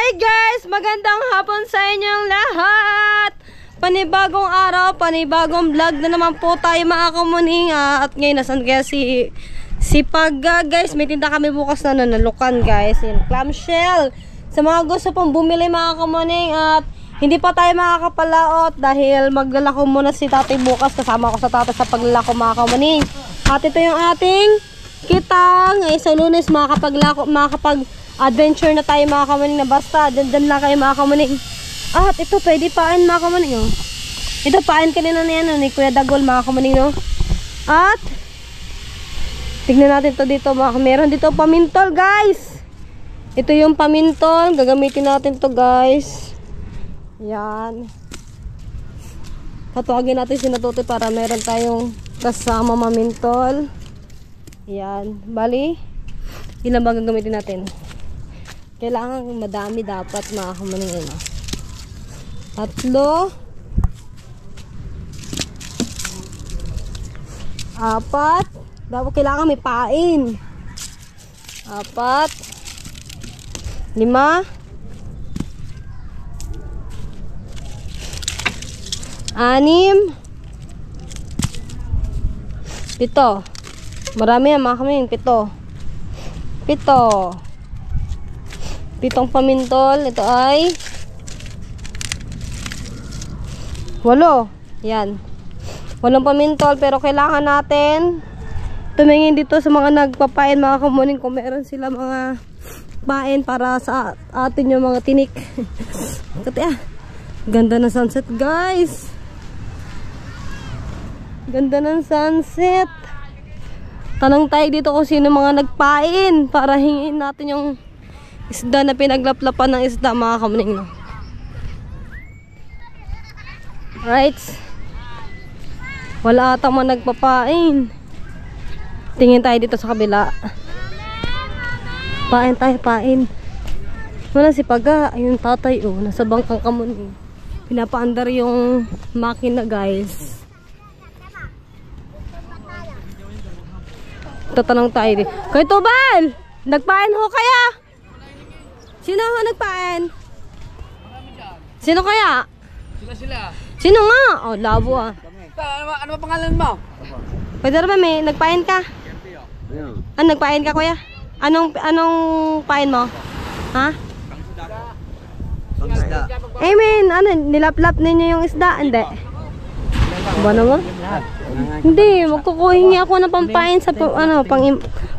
Hi guys! Magandang hapon sa inyong lahat! Panibagong araw, panibagong vlog na naman po tayo mga kamuning. At ngayon, nasan kaya si Pagga guys? May tinda kami bukas na nalukan guys. Yung clamshell. Sa mga gusto pong bumili mga kamuning at hindi pa tayo makakapalaot dahil maglalako muna si tatay bukas. Kasama ko sa tatay sa paglalako mga kamuning. At ito yung ating kitang. Ngayon sa Lunes makakapag-adventure na tayo mga kamuning na basta. Dandan lang kayo mga kamuning. At ito pwede pain mga kamuning. Oh. Ito pain kanina na yan ni Kuya Dagol mga kamuning. No? At tignan natin to dito mga kamuning. Meron dito pamintol guys. Ito yung pamintol. Gagamitin natin to guys. Yan. Tatuagin natin si Natutoy para meron tayong kasama mamintol. Yan. Bali, ilan ba gagamitin natin? Kailangan madami dapat mga kamuning. 3. 4. 4. Dapat kailangan may pain. 4. 5. 6. 7. Marami yan mga kamuning. 7. 7 pamintol. Ito ay 8. Yan. 8 pamintol. Pero kailangan natin tumingin dito sa mga nagpapain mga kamuning kung meron sila mga pain para sa atin yung mga tinik. Ganda ng sunset guys. Ganda ng sunset. Tanong tayo dito kung sino mga nagpain para hingin natin yung isda na pinaglaplapan ng isda mga kamuning. No? Right. Wala atang mga nagpapain. Tingin tayo dito sa kabila. Pain tayo, pain. Wala si Paga. Ayun tatay oh. Nasa bangkang kamuning. Pinapaandar yung makina guys. Tatanong tayo din. Kay Tubal! Nagpain ho kaya? Sino ho nagpain? Sino kaya? Sila. Sino nga? Oh, labo ah. Ano ba pangalan mo? Pwede rin ba may nagpain ka? Ano nagpain ka kuya? Anong pain mo? Ha? Pangisda. Eh men, nilaplap ninyo yung isda? Hindi. Ba naman? Hindi, magkukuhingi ako ng pampain sa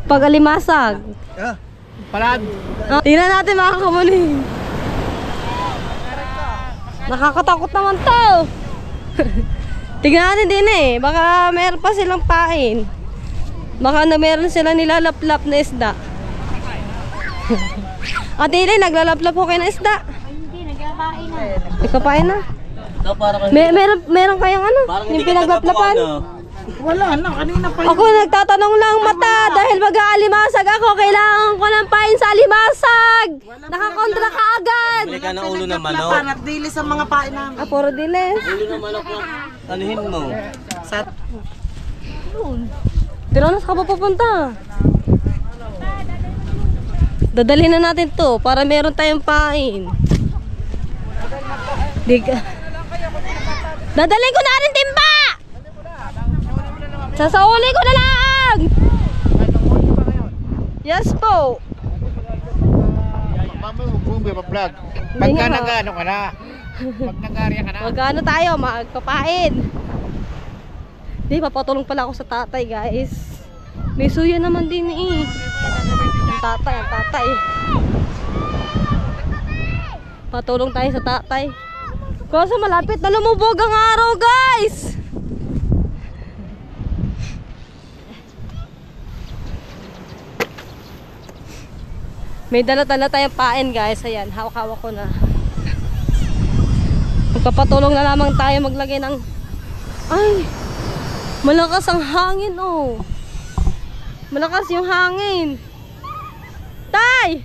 pag-alimasag. Palad. Tingnan natin mga kamuning. Nakakatakot naman to. Tingnan natin din eh. Baka meron pa silang pain. Baka na meron silang nilalaplap na isda. Ate Ilay, naglalaplap ko kayo ng isda. Hindi, nagpapain na. Nagpapain na? Meron kayong yung pinaglaplapan? Wala na, kanina pa. Ako nagtatanong lang mata dahil mag-aalimasag ako. Kailangan ko ng pain sa alimasag. Nakakontra ka agad. Bili ka ng ulo ng manok. At dili sa mga pain namin. Puro diles. Ulo ng manok lang. Tanuhin mo. Sat. Pero ano ka pa pupunta? Dadalhin na natin to para meron tayong pain. Dadalhin ko na rin timba! Sasauli ko na lang! Yes po! Pagka nag-ano ka na. Pag nag-arya ka na. Magkano tayo? Magpapain. Di, papatulong pala ako sa tatay guys. May suya naman din eh. Ang tatay. Patulong tayo sa tatay. Kaso malapit na lumubog ang araw guys. May dala-dala tayong pain guys. Ayan, hawak-hawak ko na. Magpapatulong na lamang tayo maglagay ng... Ay! Malakas ang hangin oh. Malakas yung hangin. Tay!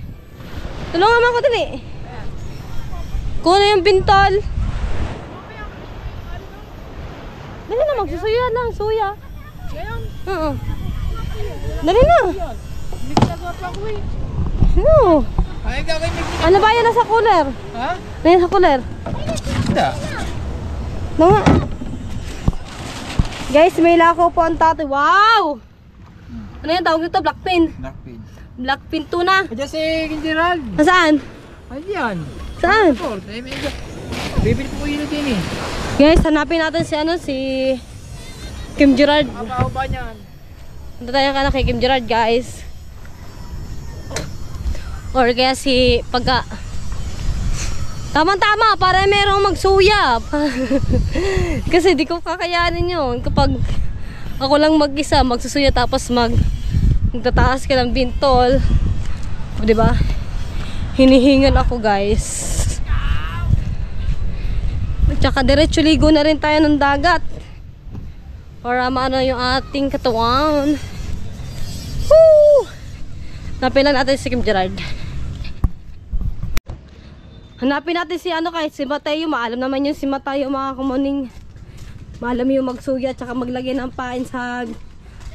Tulungan mo ako din eh. Kuno yung bintol. Dali na, magsusuya lang, suya. Oo. Dali na. No. Ay, gagawin niyo. Ano ba yan nasa cooler? Ha? Ano yan sa cooler? Hindi. No nga. Guys, may lako po ang tatay. Wow! Ano yan tawag nito? Blackpin. Blackpin. Blackpin tuna. Diyan si Gerald. Nasaan? Ay, yan. Saan? Bibili po yun din eh. Guys, hanapin natin si si Kim Gerard. Kapaw ba niyan? Punta tayo ka na kay Kim Gerard, guys. Or kaya si Pagka. Tama-tama, para merong magsuya. Kasi di ko kakayanin yun. Kapag ako lang mag-isa, magsusuya tapos magtataas ka ng bintol. O, diba? Hinihingal ako, guys. At saka diretso ligo na rin tayo ng dagat. Para maano yung ating katawan. Woo! Napilan natin si Kim Gerard. Hanapin natin si si Mateo. Maalam naman yung si Mateo, mga kamuning. Maalam yung magsuya tsaka maglagay ng pain sa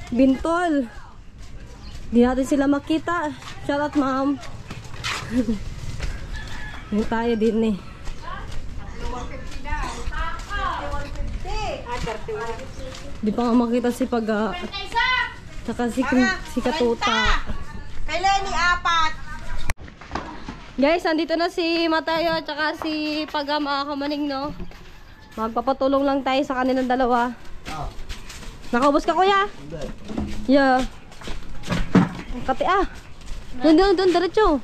bintol. Hindi natin sila makita. Shout out, ma'am. Yung tayo din eh. Di pa nga makita si Paga. Tsaka si Katuta. Kailan ni apat? Guys, andito na si Mateo tsaka si Paga, mga kamaning, no? Magpapatulong lang tayo sa kanilang dalawa. Nakaubos ka, kuya? Yeah. Kati doon, diretso.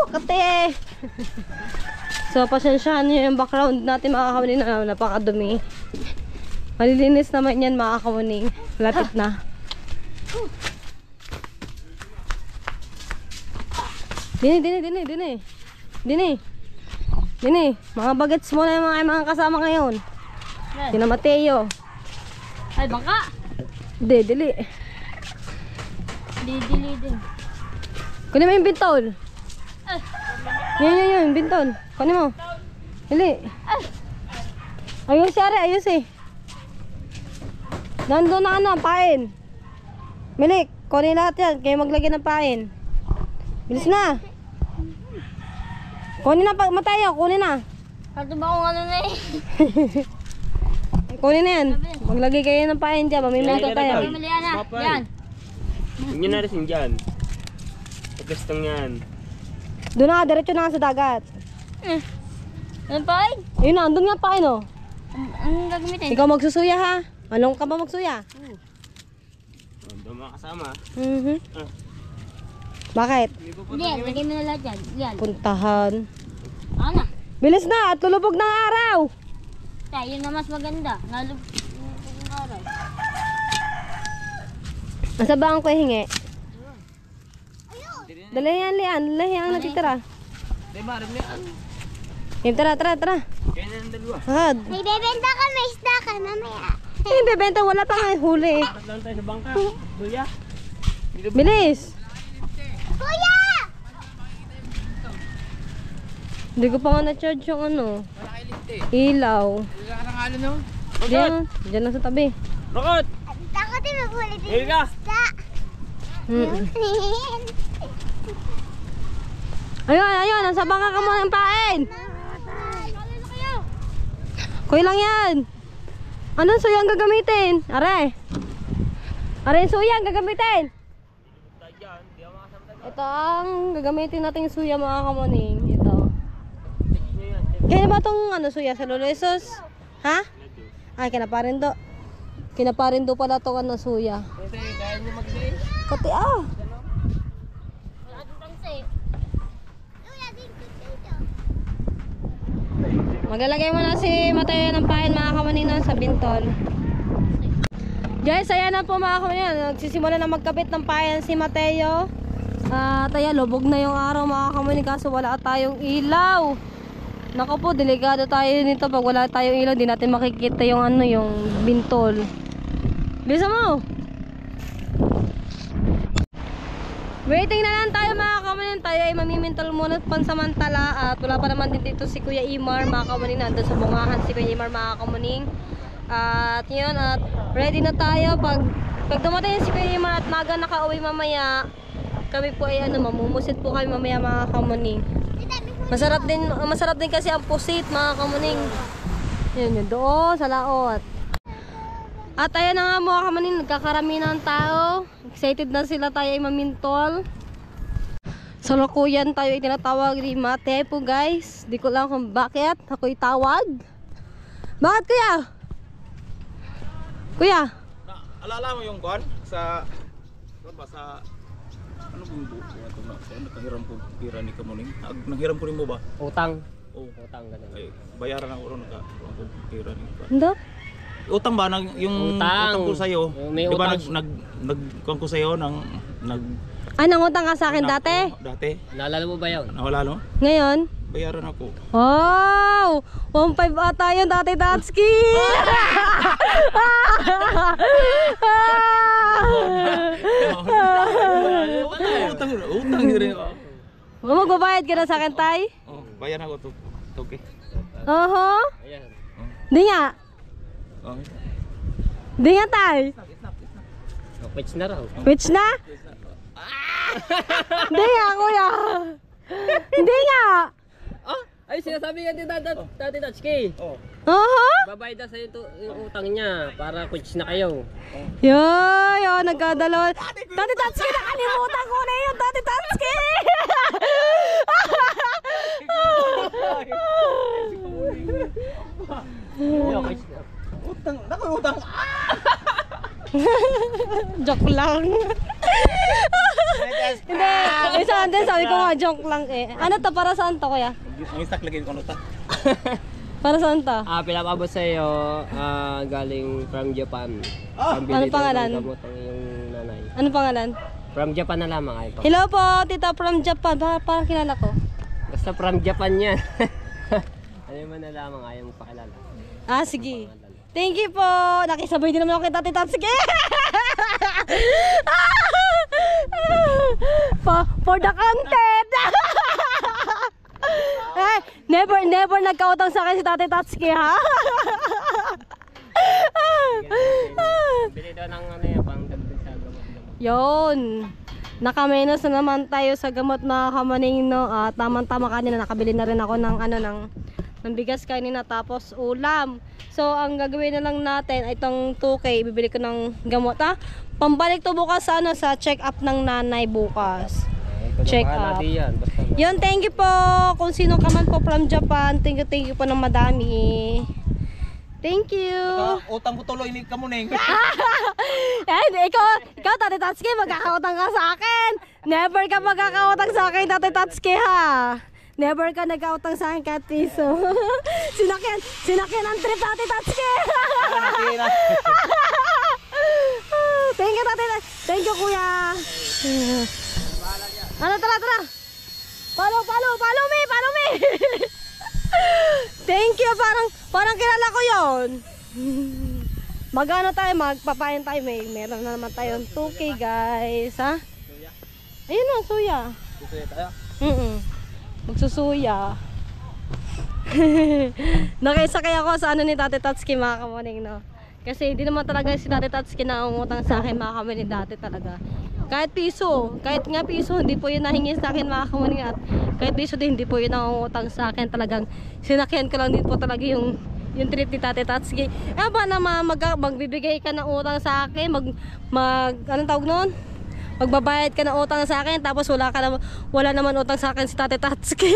Kati. So, pasensyahan nyo yung background natin, mga kamaning, na napakadumi. Malilinis naman yan, mga kamaning. Lapit na. Dini. Mga bagets mo na yung mga kasama ngayon. Sina Mateo. Ay, bangka. Dili. Dili din. Kunin mo yung bintol. Yun, bintol. Kunin mo. Dili. Ayos, Ari, ayos eh. Nandun na pain. Milik, kunin lahat yan. Kayo maglagay ng pain. Bilis na. Kunin na, Mateo, kunin na. Kato ba kung ano na eh? Kunin na yan. Maglagay kayo ng pain dyan. Mamimento tayo. Mamalian na. Yan. Hindi na rin dyan. Pagkastang yan. Doon na, diretso na sa dagat. Ano pa eh? Yun na, andun nga pain oh. Ang gagamitin? Ikaw magsusuya ha? Anong ka ba magsuya? Doon mga kasama. Bakit? Hindi, lagay mo na lahat yan. Yan. Puntahan. Ano? Bilis na at lulubog ng araw. Tayo na mas maganda. Nalubog ng araw. Nasa ba ang ko hingi? Dali yan, Lian. Dali yan ang natitira. Di ba, rin yan. Tara. Kaya na ng dalawa. Had. Nagbebenta ka, may isda ka mamaya. Bebenta, wala pa nga huli. Dapat lang tayo sa bangka. Duya. Bilis. Kuya! Hindi ko pa nga na-charge yung ilaw. Wala ka ng halo no? Diyan lang sa tabi. Rokot! Takot din magulit Here ka! isda. Ayun, nasa bangka ka mo ng pain. Kuya lang yan. Anong suya ang gagamitin? Are yung suya ang gagamitin. Ito ang gagamitin nating suya, mga kamuning. Ito. Kaya ba itong suya sa Lolo Jesus? Ha? Ay, kinaparindo. Kinaparindo pala itong suya. Kasi kaya niyo mag-say. Kati Wala din pang safe. Maglalagay mo na si Mateo ng pain, mga kamanino, sa bintol. Guys, ayan na po, mga kamanino. Nagsisimula na magkabit ng pain si Mateo. At ayan, lubog na yung araw, mga kamanino, kaso wala tayong ilaw. Naku po, delikado tayo nito. Pag wala tayong ilaw, di natin makikita yung yung bintol. Bisa mo. Waiting na lang tayo, mga kamanin. Tayo ay mamimintol muna pansamantala. At wala pa naman din dito si Kuya Imar, mga kamanin. Nandun sa bungahan si Kuya Imar, mga kamanin. At yun, at ready na tayo. Pag Pag dumating si Kuya Imar at maga nakauwi mamaya, kami po ay mamumusit po kami mamaya mga kamuning. Masarap din kasi ang pusit mga kamuning. Yun doon sa laot. At ayan na nga mga kamuning, nagkakarami ng tao. Excited na sila tayo ay mamintol. Sa Lokoyan tayo ay tinatawag ni Mate po guys. Di ko lang kung bakit ako'y tawag. Bakit kuya? Kuya? Alala mo yung kwan sa ano bang buko ito na nakahiram ko pira ni Kamuning. Nanghiram ko rin mo ba? Utang. Oo. Utang ganun. Ay, bayaran ako ron nakahiram ko pira ni Kwan. Hindi? Utang ba yung utang ko sa iyo? May Di ba utang. nagkuan ko sa iyo Nangutang ka sa akin dati? Dati. Naalala mo ba yun? Nawala no? Ngayon? Bayaran ako. Wow! 1.5 ata yun dati Tatsuki! Utang rin. Magbabayad ka na sa akin, Tay? Oh, bayaran ako to. Okay. Oho. Ayan. Di nga. Oh. Di nga, Tay. Quits na raw. Which na? Di nga, kuya. Hindi nga. Oh, ay sinasabi nga din Tati Tatsuki. Oh. Oho. Babayad na sa'yo yung utang niya para quits na kayo. Yoy, nagkadalawa. Tati Tatsuki, nakalimutan ko na yun, Tati Tatsuki. Quits na. Utang, naku utang. Joke lang. Hindi, sabi ko nga joke lang eh. Ano to, para saan to kuya? Ang istak lagi ko ta. Para saan to? Pinapabot sa'yo galing from Japan. Ano pangalan? Gamot ang iyong nanay. Ano pangalan? From Japan na lamang ay pa. Hello po, tita from Japan. Parang kilala ko. Basta from Japan yan. Ano man na lamang ayaw mo pakilala. Ah, sige. Thank you po. Nakisabay din naman ako kay Tati Tatsuki. For the content. Never nagkautang sa akin si Tati Tatsuki, ha? Bili daw ng ano yan, pang dagdag sa gamot. Yun. Nakamenos na naman tayo sa gamot na kamaning, no. Tamang-tama kanina nakabili na rin ako ng ng bigas kanina tapos ulam. So ang gagawin na lang natin ay itong 2K, bibili ko ng gamot, ha. Pambalik to bukas sa sa check up ng nanay bukas. Check up. Yun, thank you po kung sino ka man po from Japan. Thank you po ng madami. Thank you. Utang ko tuloy ni Kamuning. Ikaw Tati Tatsuki, magkakautang ka sa akin. Never ka magkakautang sa akin, Tati Tatsuki, ha. Never ka nag-outang sa akin kahit piso. Sinakyan ang trip, Tati Tatsuki. Thank you, Tati. Thank you, kuya. Tara. Follow me. Thank you, parang kilala ko yon. Magpapain tayo, meron na naman tayong 2K guys, ha? Ayun na, suya. Susuya tayo. Magsusuya. Nakisakay ako sa ni Tati Tatsuki mga kamuning, no? Kasi hindi naman talaga si Tati Tatsuki na umutang sa akin mga kamuning dati talaga. Kahit nga piso, hindi po yun nahingi sa akin mga kamuning, at kahit piso din, hindi po yun umutang sa akin. Talagang sinakyan ko lang din po talaga yung trip ni Tati Tatsuki. Ba naman magbibigay ka ng utang sa akin, anong tawag noon? Magbabayad ka ng utang sa akin tapos wala naman utang sa akin si Tati Tatsuki.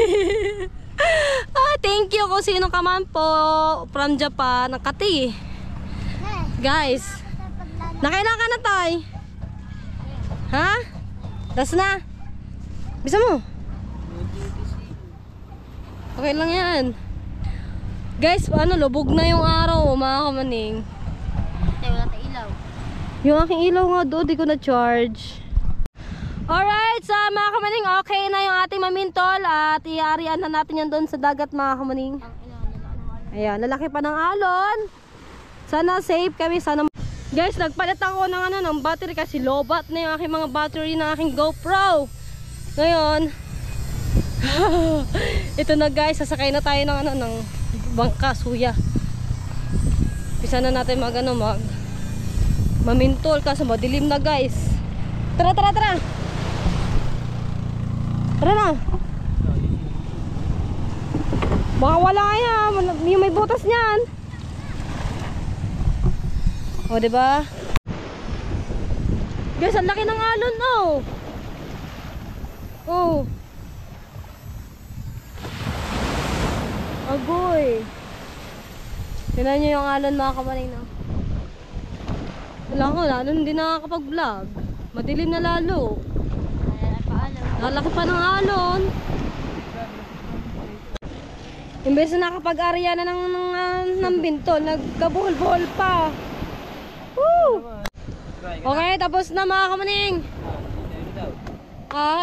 Thank you kung sino ka man po from Japan, Nakati. Guys, nakailan ka na, Tay? Ha? Das na? Bisa mo? Okay lang yan. Guys, lubog na yung araw mga kamaning. Wala tayong ilaw. Yung aking ilaw nga doon, di ko na-charge. Alright, so mga kamaning, okay na yung ating mamintol at iarian na natin yan doon sa dagat mga kamaning. Ayan, lalaki pa ng alon. Sana safe kami, sana. Guys, nagpalit ako ng battery kasi lobat na yung aking mga battery ng aking GoPro. Ngayon, ito na guys, sasakay na tayo ng bangka, suya. Pisa na natin mamintol kasi madilim na guys. Tara, tara, tara. Tara na. Baka wala yan. Yung may butas niyan. O, diba? Guys, ang laki ng alon, oh. Oh. Agoy. Tignan nyo yung alon mga kamaning, no? Wala ko, lalo hindi nakakapag-vlog. Madilim na lalo. Lalaki pa ng alon. Imbes na nakapag-area na ng bintol, nagkabuhol-buhol pa. Woo! Okay, tapos na mga kamaning.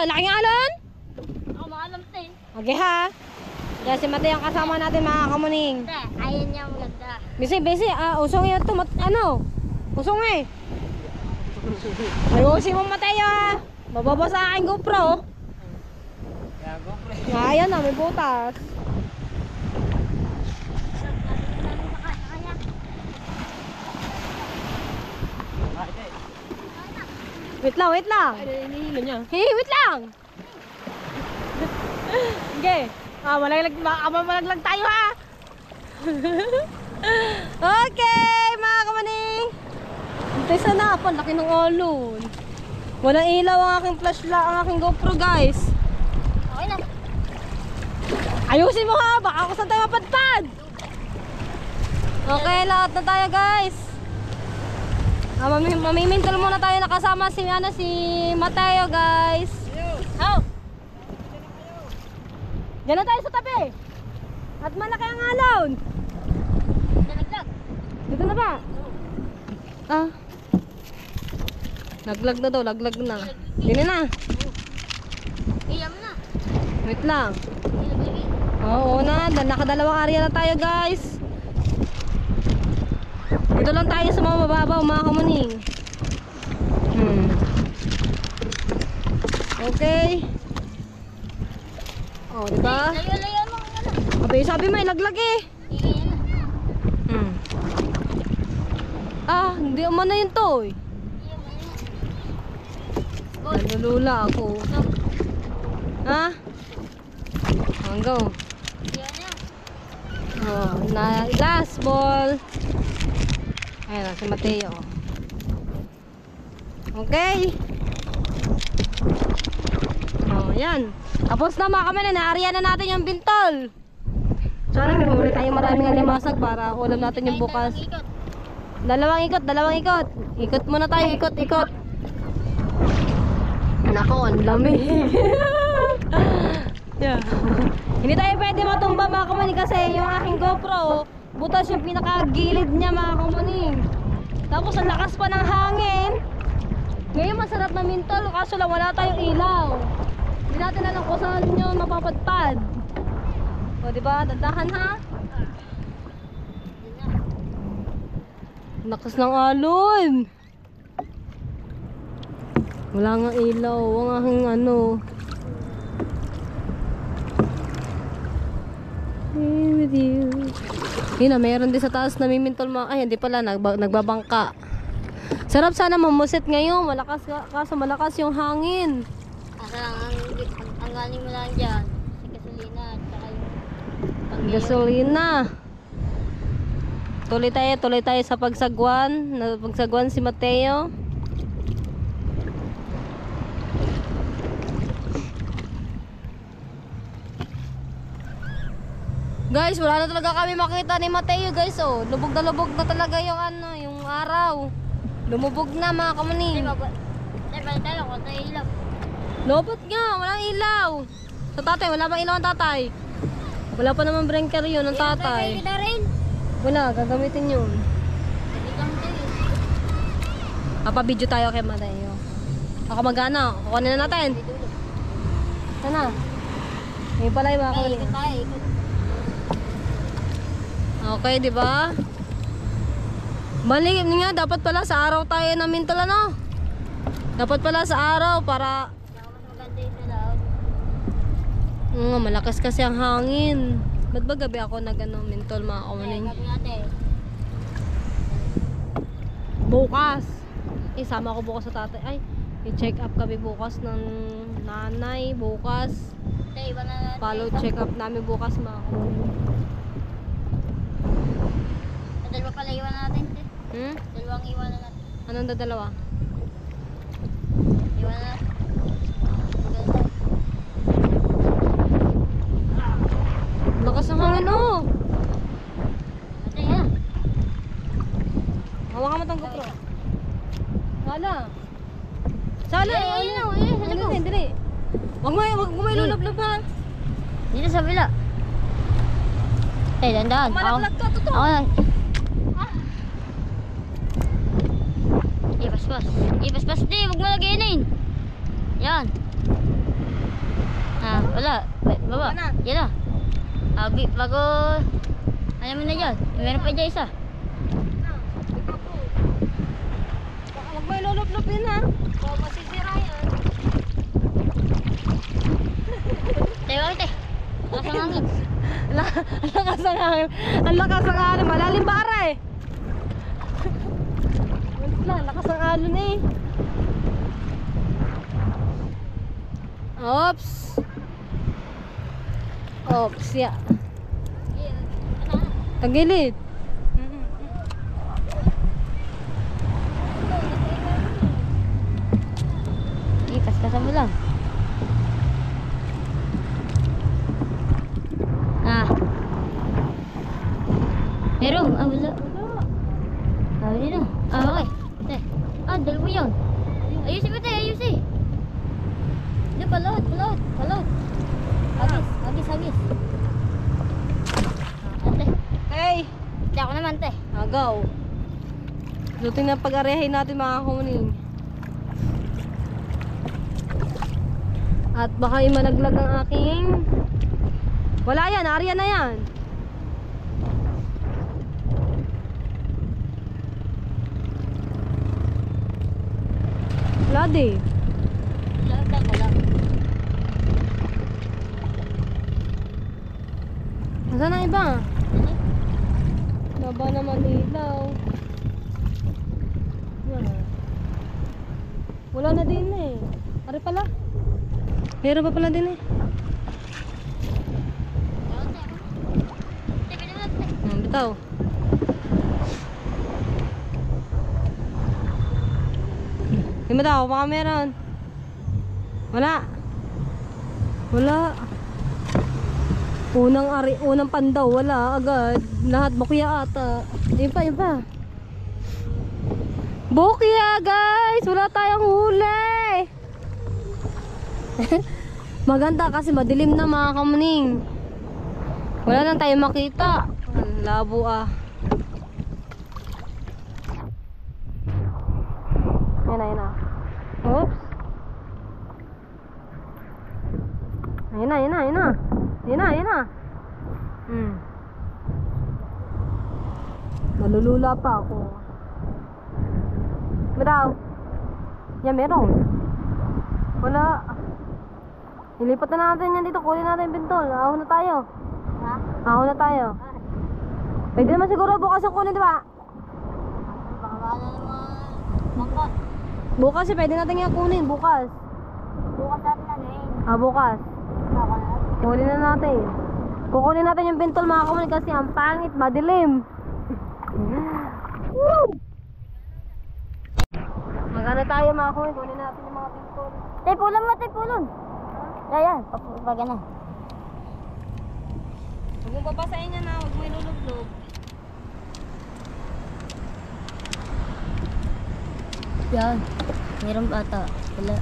Laking alon? Ako maalam to eh. Okay ha. Kaya si Mateo ang kasama natin mga kamaning. Ayan niya maganda. Bisi, usong yun ito, usong eh. Ayusin mo Mateo ha. Mababa sa aking GoPro. Ayan na, may butas. Wait lang. Hey, wait lang. Okay. Malaglag tayo ha. Okay, mga kamaning. Hintay sana pa, laki ng alon. Walang ilaw ang aking flashlight, ang aking GoPro guys. Okay na. Ayusin mo ha, baka ako saan tayo mapadpad. Okay, lahat na tayo guys. Mamimintol muna tayo, nakasama si Mateo guys. Oh. Diyan na tayo sa tabi. At malaki ang alon. Nalaglag. Dito na ba? Laglag na daw, laglag na. Dini na. Iyam na. Wait lang. Ilagay. Oo na, nakadalawang area na tayo guys. Dito lang tayo sa mga mababaw mga kamaning. Okay. Oh, diba? Layo mo. Ano? Sabi mo, laglag eh. Iyan na. Hindi umano yun to eh. Nalulula ako. Ha? Go. Iyan na. Last ball. Ayan na, si Mateo. Okay. Yan. Tapos na mga kami, na-area na natin yung bintol. Sana may pumuli tayo maraming alimasag para ulam natin yung bukas. Dalawang ikot. Ikot muna tayo, ikot. Nako, ang lamig. Yeah. Hindi tayo pwede matumba mga kamani kasi yung aking GoPro, butas yung pinakagilid niya mga kamani. Tapos ang lakas pa ng hangin. Ngayon masarap na mintol, kaso lang wala tayong ilaw. Hindi natin alam kung saan nyo mapapadpad. O diba, dandahan ha? Lakas ng alon. Wala nga ilaw, ang aking ano. With you. Yun na, mayroon din sa taas na mimintol mga. Ay, hindi pala, nagbabangka. Sarap sana mamusit ngayon, malakas kaso malakas yung hangin. Asa lang, ang galing mo lang dyan. Si gasolina at saka yung Gasolina. Tuloy tayo sa pagsagwan si Mateo. Guys, wala na talaga kami makita ni Mateo guys. Oh, lubog na talaga yung yung araw. Lumubog na mga kamaning. balik tayo kung tayo ilaw. Lobot nga, walang ilaw. Sa tatay, wala bang ilaw ang tatay? Wala pa naman breaker yun ng tatay. Kita rin. Wala, gagamitin yun. Papabidyo tayo kay Mateo. Ako magana, kukunin na natin. Sana. May pala yung mga kunin. Ikot tayo, ikot. Okay, di ba? Balik nga, dapat pala sa araw tayo namin tala, no? Dapat pala sa araw para Mas maganda yung salaw. malakas kasi ang hangin. Ba't ba gabi ako mintol mga kamaning? Gabi natin. Bukas. Isama ko bukas sa tatay. Ay, i-check up kami bukas ng nanay. Bukas. Tay, iwan na natin. Follow check up namin bukas mga kamuning. Sa dalawa pala iwan natin. Tay. Hmm? Dalawang iwan na natin. Anong dadalawa? Iwan na natin. Lakas ng hangin oh! Ate, yan. Hawakan mo tong GoPro. Sala. Sala. Ayun na, ayun, sa likod. Dili. Wag mo ilulublob ha. Dito sa bila. Tay, dandan. Malaglag ka, totoo. Ako lang. Ipaspas. Ipaspas di, huwag mo laginin. Yan. Ah, wala. Baba. Wala na. Yan na. Bago. Ano mo na dyan? Meron pa dyan isa. Wag mo ilulublob din ha. O, masisira yan. Tay, bakit eh? Lakas ang hangin. Ang lakas ng hangin. Ang lakas ng hangin. Malalim ba aray? Wala, lakas ng alon eh. Oops. Oops, ya. Tagilid. Kaskasan mo lang. Ah. Meron. Ah, wala. Ah, wala na. Ah, okay. Te. Ah, dalawa yun. Ayusin mo, te. Ayusin. Hindi, palot. Hagis. Ah, ate. Hey! Hindi ako naman, te. Agaw. Luting na pag-arehin natin mga kuning. At baka imalaglag ang aking... Wala yan, area na yan. Wala di. Wala. Nasaan ang iba? Baba naman ilaw. Yan. Wala na din eh. Ari pala. Meron pa pala din eh. Bitaw. Di mo daw, baka meron. Wala. Unang pandaw, wala agad. Lahat bukya ata. Yun pa. Bukya guys! Wala tayong huli! Maganda kasi madilim na mga kamuning. Wala lang tayo makita. Ang labo ah. Yan na. Oops. Ayun na. Nalulula pa ako. Madaw. Yan meron. Wala. Ilipat na natin yan dito. Kunin natin yung bintol. Ahon na tayo. Ha? Ahon na tayo. Pwede naman siguro bukas ang kunin, di ba? Baka wala ng mga mangka. Bukas pwede natin yung kunin. Bukas. Bukas natin ano eh. Bukas. Baka na. Kunin na natin. Kukunin natin yung bintol mga kamunin kasi ang pangit, madilim. Magana tayo mga kamunin. Kunin natin yung mga bintol. Pulon. Yan. Pag ano. Huwag mong babasahin niya na. Huwag mo ilulublob. Yan. Meron bata. Wala.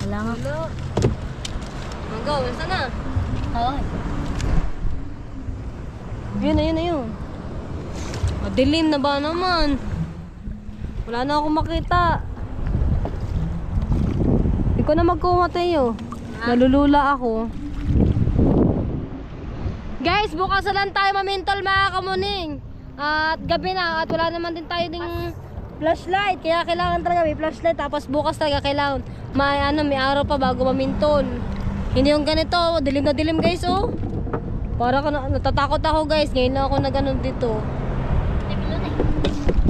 Wala nga. Hello. Go, saan na? Okay. Yun. Madilim na ba naman? Wala na akong makita. Hindi ko na magkuha tayo. Nalulula ako. Guys, bukas na lang tayo mamintol mga kamuning. At gabi na. At wala naman din tayo ding flashlight. Kaya kailangan talaga may flashlight. Tapos bukas talaga kailangan may araw pa bago mamintol. Hindi yung ganito. Dilim na dilim guys oh. Para natatakot ako guys. Ngayon lang ako na ganun dito.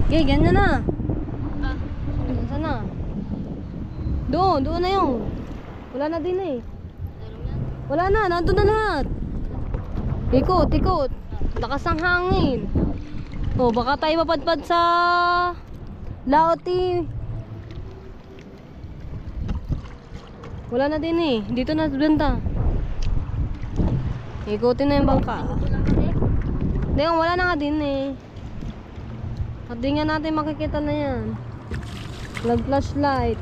Okay, ganyan na. Doon na yun. Wala na din eh. Wala na, nandun na lahat. Ikot. Lakas ang hangin. Oh, baka tayo mapadpad sa Laoti. Wala na din eh. Dito na banda. Ikutin na yung bangka. Hindi, wala na nga din eh. At di nga natin makikita na yan. Flashlight.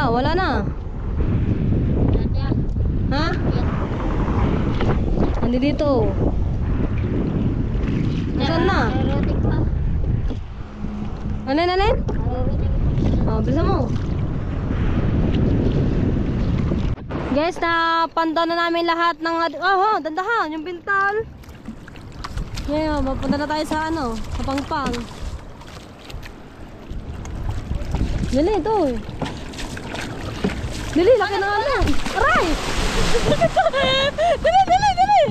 Wala na. Ha? Andi dito. Nasaan na? Aerotic pa. Alin? Oh, bilisan mo. Guys, napantaw na namin lahat ng... dandahan, yung bintal. Ngayon, mapunta na tayo sa sa Pangpang. Dali, ito. Dali, laki na nga. Aray! Dali!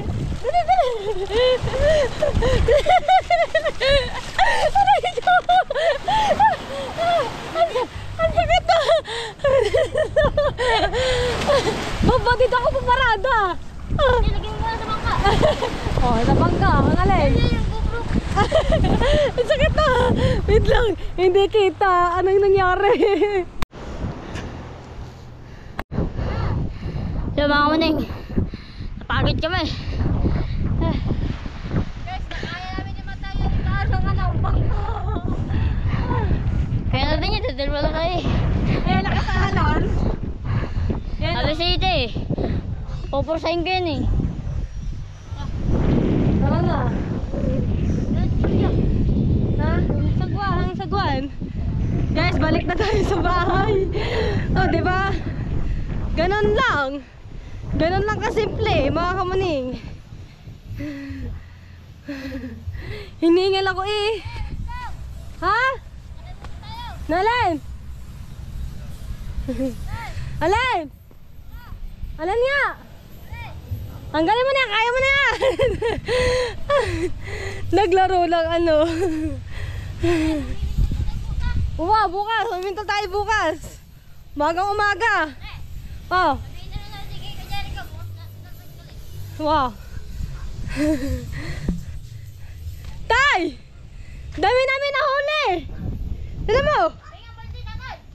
Aray ko! Ang sakit na! Bakit ako pumarada? Nilagay mo na sa bangka. Oh, sa bangka. Ang alin? Yung GoPro. Ang sakit na! Wait lang, hindi kita. Anong nangyari? So mga kamuning, napagod kami. Guys, nakaya namin yung matay yung taas ang bangka. Kaya natin yun, dadalwa lang kayo. Ay, nakasahalan. Sabi sa ito eh, pupursahin ko yun eh. Tara na. Ha? Sagwan. Guys, balik na tayo sa bahay. Oh, di ba? Ganon lang kasimple, mga kamuning. Hiningal ako eh. Ha? Nalin? Alin? Alin nga? Hanggalin mo na, kaya mo na yan. Naglaro lang Wow, bukas, huminto tayo bukas. Magang umaga. Oh. Wow. Tay! Dami namin nahuli. Tignan mo.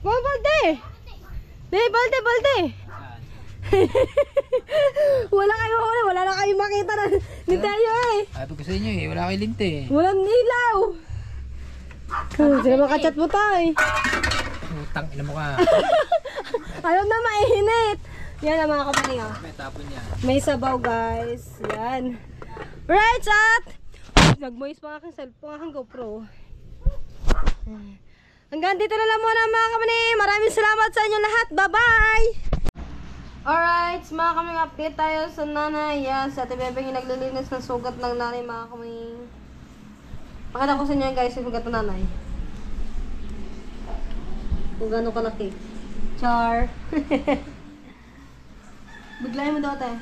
Balde. Balde. Wala kayo huli, wala na kayo makita ni Tayo eh. Sabi ko sa inyo eh, wala kayo linte. Walang ilaw. Sino makachat mo tay? Utang ina mo ka. Ayaw na mainit. Yan ang mga kapalinga. May tapon niya. May sabaw guys. Yan. Right at nag-moist pa aking cellphone, aking GoPro. Hanggang dito na lang muna mga kapalinga. Maraming salamat sa inyo lahat. Bye-bye! Alright, mga kaming update tayo sa nanay. Yan, sa Ate Bebeng yung naglilinis ng sugat ng nanay mga kaming. Pakita ko sa inyo guys yung sugat ng nanay. Kung gano'n kalaki. Char. Biglayin mo daw tayo.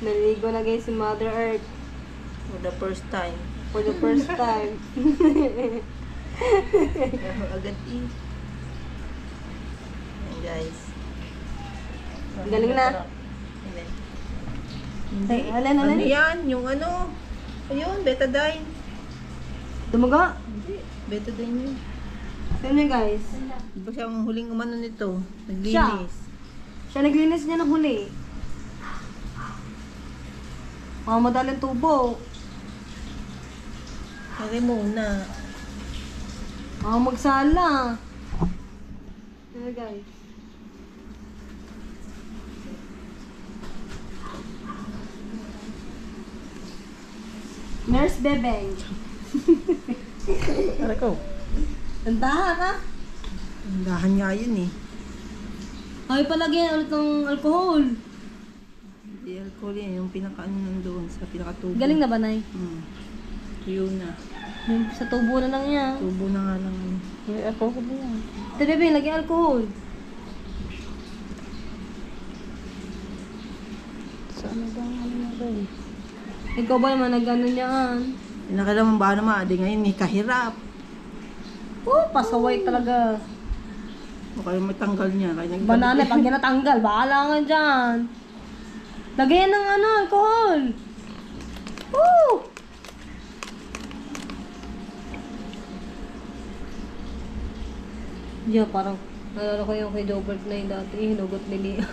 Naligo na guys si Mother Earth. For the first time. Agad eh. Ayan guys. Galing na. Hindi. Alin. Ano yan? Yung ayun, betadine. Dumaga. Hindi, betadine yun. Saan niya guys? Di ba siya ang huling umano nito? Siya. Naglinis. Siya naglinis niya ng huli. Madaling tubo. Kaya muna. Magsala. Ano guys? Nurse Bebeng. Tara ko. Tandahan ka? Dahan nga yun eh. Ay, palagyan ulit ng alcohol. Hindi alcohol yan. Yung pinaka-ano nandoon sa pinaka-tubo. Galing na ba, Nay? Tuyo na. Yung sa tubo na lang yan. Tubo na nga lang. May ako ko ba yan? Ito, bebe, lagyan alcohol. Saan na ba ang ano na ba eh? Ikaw ba naman nag-ano niyan? Pinakailangan ba naman, di ngayon, ni kahirap. Oh, pasaway talaga. O kaya matanggal niya. Kaya Banana, pag yan natanggal, bahala nga dyan. Lagyan ng ano, alcohol. Woo! Yeah, parang nalala ko yung kay Jobert na yung dati, hinugot ni Lia.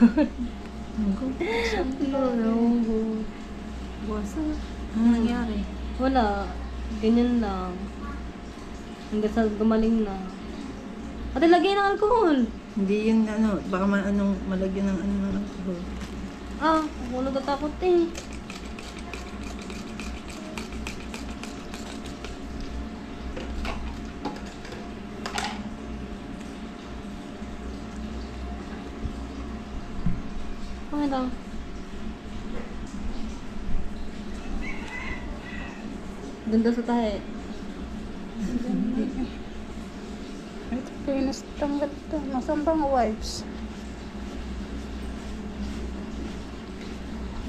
Hinugot. Basa. Ano nangyari? Wala. Ganyan lang. Hanggang sa gumaling na. Ate, lagyan ng alcohol. Hindi yun ano, baka malagyan ng ano ng alcohol. Ah, ako natatakot eh. Okay lang. Ganda sa tahe. Ito, pinas tanggal ito. Nasaan bang wipes?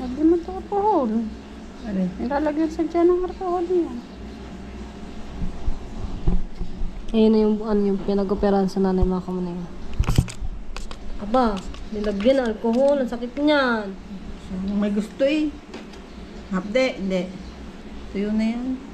Lagyan mo ito alcohol. Ano? Nilalagyan sa dyan ng alcohol niya. Ayun na yung pinag-operahan sa nanay mga kamunay. Aba, nilagyan ng alcohol. Ang sakit niyan. May gusto eh. Hapde, hindi. Tuyo na yan.